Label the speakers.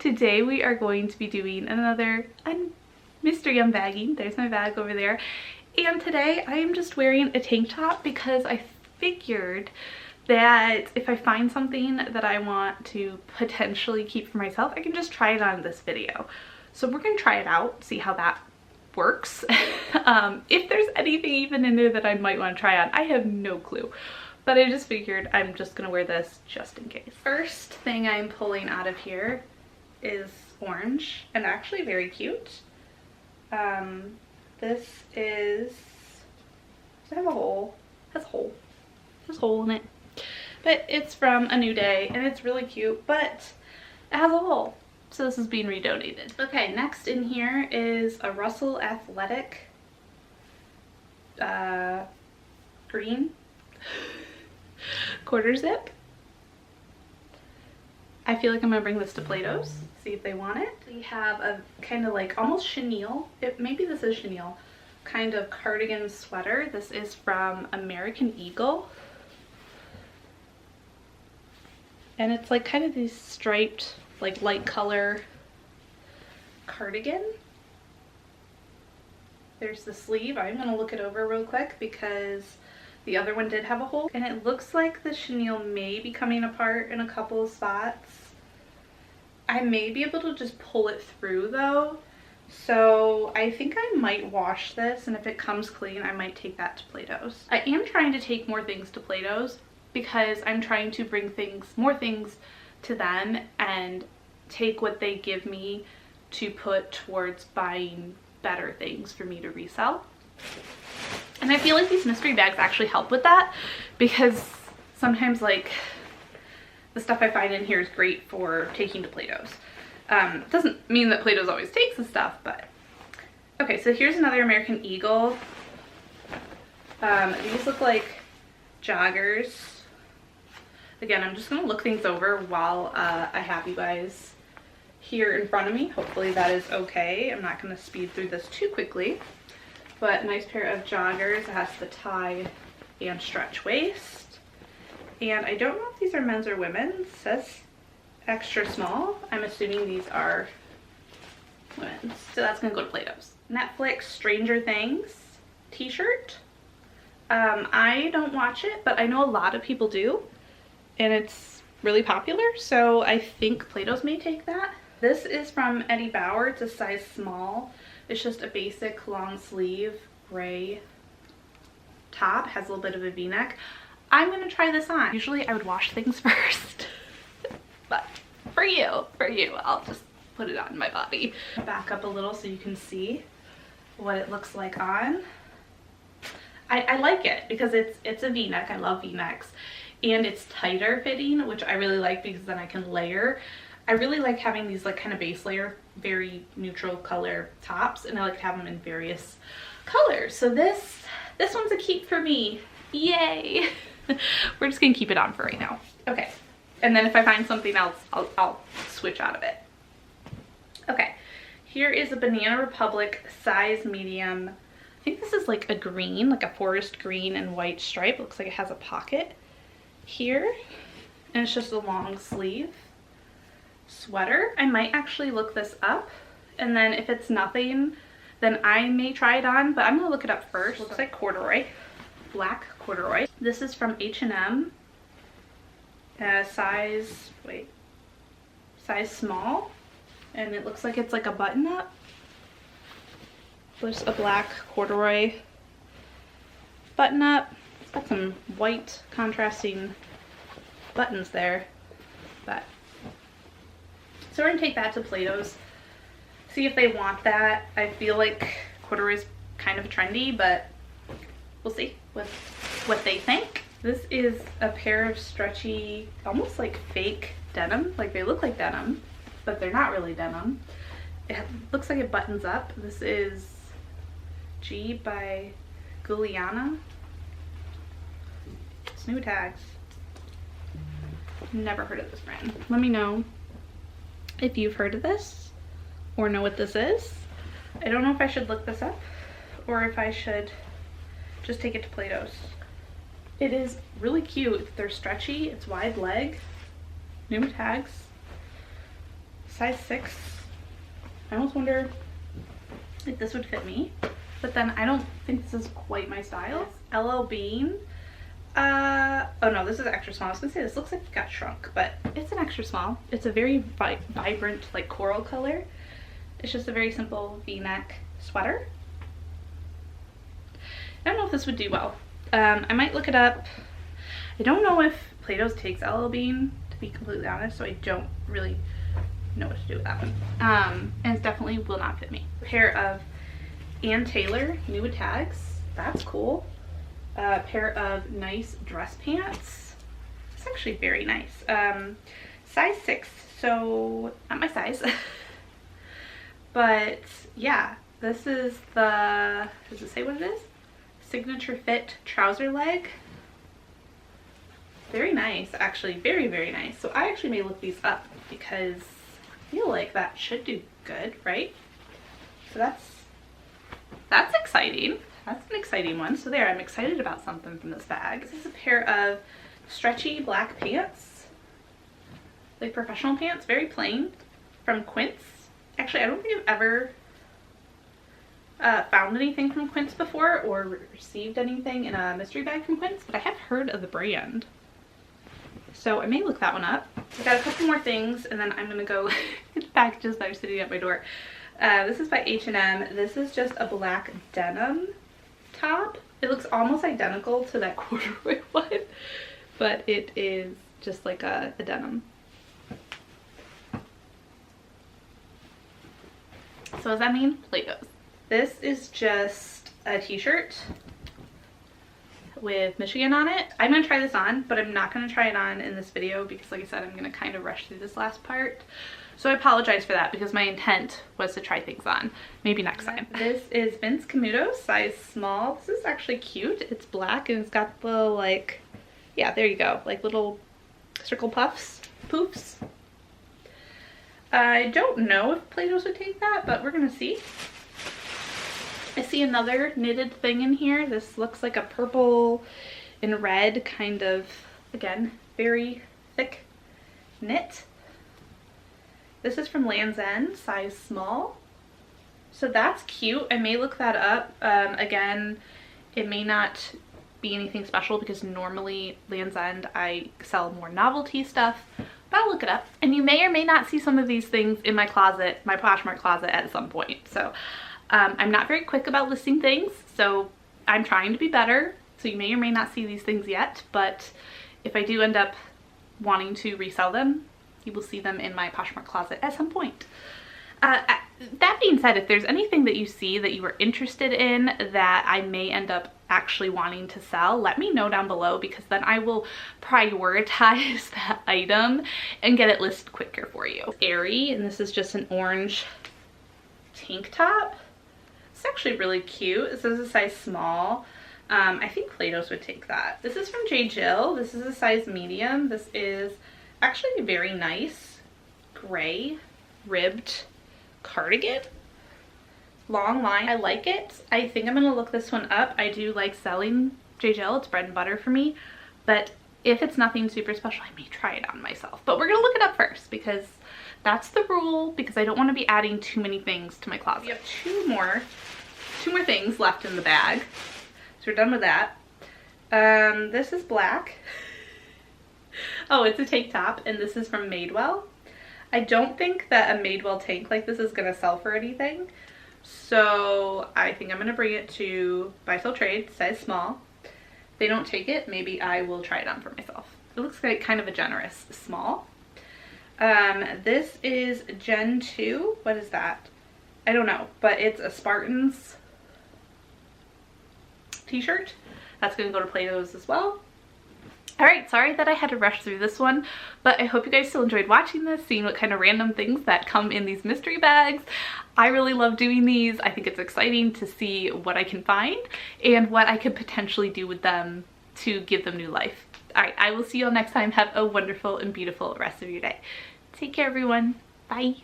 Speaker 1: Today we are going to be doing another mystery unbagging. There's my bag over there. And today I am just wearing a tank top because I figured that if I find something that I want to potentially keep for myself, I can just try it on in this video. So we're gonna try it out, see how that works. If there's anything even in there that I might want to try on, I have no clue. But I just figured I'm just gonna wear this just in case. First thing I'm pulling out of here is orange and actually very cute. This is, does it have a hole? It has a hole. There's a hole in it. But it's from A New Day and it's really cute, but it has a hole. So this is being redonated. Okay, next in here is a Russell Athletic green quarter zip. I feel like I'm gonna bring this to Plato's, see if they want it. We have a kind of like almost chenille, maybe this is chenille, kind of cardigan sweater. This is from American Eagle. And it's like kind of these striped, like light color cardigan. There's the sleeve. I'm gonna look it over real quick because the other one did have a hole. And it looks like the chenille may be coming apart in a couple of spots. I may be able to just pull it through though. So I think I might wash this, and if it comes clean, I might take that to Plato's. I am trying to take more things to Plato's because I'm trying to bring more things to them and take what they give me to put towards buying better things for me to resell. And I feel like these mystery bags actually help with that because sometimes like the stuff I find in here is great for taking to Plato's. Doesn't mean that Plato's always takes the stuff, but okay, so here's another American Eagle. These look like joggers. Again, I'm just gonna look things over while I have you guys here in front of me. Hopefully that is okay. I'm not gonna speed through this too quickly. But a nice pair of joggers. It has the tie and stretch waist. And I don't know if these are men's or women's. It says extra small. I'm assuming these are women's. So that's gonna go to Plato's. Netflix Stranger Things t-shirt. I don't watch it, but I know a lot of people do. And it's really popular. So I think Plato's may take that. This is from Eddie Bauer. It's a size small. It's just a basic long sleeve gray top. Has a little bit of a v-neck. I'm gonna try this on. Usually I would wash things first, but for you, I'll just put it on my body. Back up a little so you can see what it looks like on. I like it because it's a v-neck. I love v-necks, and it's tighter fitting, which I really like because then I can layer. I really like having these like kind of base layer, very neutral color tops, and I like to have them in various colors. So this one's a keep for me. Yay! We're just gonna keep it on for right now. Okay, and then if I find something else, I'll switch out of it. Okay, here is a Banana Republic size medium. I think this is like a green, like a forest green and white stripe. Looks like it has a pocket here, and it's just a long sleeve sweater. I might actually look this up, and then if it's nothing, then I may try it on, but I'm gonna look it up first. Looks like corduroy, black corduroy. This is from H&M, size small, and it looks like it's like a button up. There's a black corduroy button up. It's got some white contrasting buttons there, but so we're gonna take that to Plato's, see if they want that. I feel like corduroy is kind of trendy, but we'll see what they think. This is a pair of stretchy, almost like fake denim. Like they look like denim, but they're not really denim. It looks like it buttons up. This is G by Giuliana. It's new tags. Never heard of this brand. Let me know if you've heard of this or know what this is. I don't know if I should look this up or if I should just take it to Plato's. It is really cute. They're stretchy. It's wide leg. New tags. size 6. I almost wonder if this would fit me, but then I don't think this is quite my style. LL Bean. Oh no, this is extra small. I was gonna say this looks like it got shrunk, but it's an extra small. It's a very vibrant, like coral color. It's just a very simple V-neck sweater. I don't know if this would do well. I might look it up. I don't know if Plato's takes LL Bean, to be completely honest, so I don't really know what to do with that one. And it definitely will not fit me. A pair of Ann Taylor new with tags. That's cool. A pair of nice dress pants. It's actually very nice. Size 6, so not my size. But yeah, this is the, does it say what it is? Signature fit trouser leg. Very nice, actually, very, very nice. So I actually may look these up because I feel like that should do good, right? So that's exciting. That's an exciting one. So there, I'm excited about something from this bag. This is a pair of stretchy black pants, like professional pants, very plain, from Quince. Actually, I don't think I've ever found anything from Quince before or received anything in a mystery bag from Quince, but I have heard of the brand. So I may look that one up. I've got a couple more things and then I'm gonna go get the packages that are sitting at my door. This is by H&M. This is just a black denim top. It looks almost identical to that corduroy one, but it is just like a denim. So does that mean Plato's? This is just a t-shirt with Michigan on it. I'm gonna try this on, but I'm not gonna try it on in this video because like I said, I'm gonna kind of rush through this last part. So I apologize for that because my intent was to try things on. Maybe next time. This is Vince Camuto, size small. This is actually cute. It's black and it's got the like, yeah, there you go. Like little circle puffs, poofs. I don't know if Plato's would take that, but we're gonna see. I see another knitted thing in here. This looks like a purple and red kind of, again, very thick knit. This is from Land's End, size small. So that's cute. I may look that up. Again, it may not be anything special because normally Land's End I sell more novelty stuff, but I'll look it up. And you may or may not see some of these things in my closet, my Poshmark closet at some point. So I'm not very quick about listing things, so I'm trying to be better. So you may or may not see these things yet, but if I do end up wanting to resell them, you will see them in my Poshmark closet at some point. That being said, if there's anything that you see that you are interested in that I may end up actually wanting to sell, let me know down below because then I will prioritize that item and get it listed quicker for you. Airy, and this is just an orange tank top. It's actually really cute. This is a size small. I think Plato's would take that. This is from J. Jill. This is a size medium. This is actually very nice gray ribbed cardigan. Long line. I like it. I think I'm gonna look this one up. I do like selling J. Jill. It's bread and butter for me. But if it's nothing super special, I may try it on myself. But we're gonna look it up first because that's the rule, because I don't want to be adding too many things to my closet. We have two more things left in the bag. So we're done with that. This is black. Oh, it's a tank top, and this is from Madewell. I don't think that a Madewell tank like this is gonna sell for anything. So I think I'm gonna bring it to Buy Sell Trade, size small. If they don't take it, maybe I will try it on for myself. It looks like kind of a generous small. This is Gen 2. What is that? I don't know, but it's a Spartans t-shirt. That's gonna go to Plato's as well. All right, sorry that I had to rush through this one, but I hope you guys still enjoyed watching this, seeing what kind of random things that come in these mystery bags. I really love doing these. I think it's exciting to see what I can find and what I could potentially do with them to give them new life. All right, I will see you all next time. Have a wonderful and beautiful rest of your day. Take care, everyone. Bye.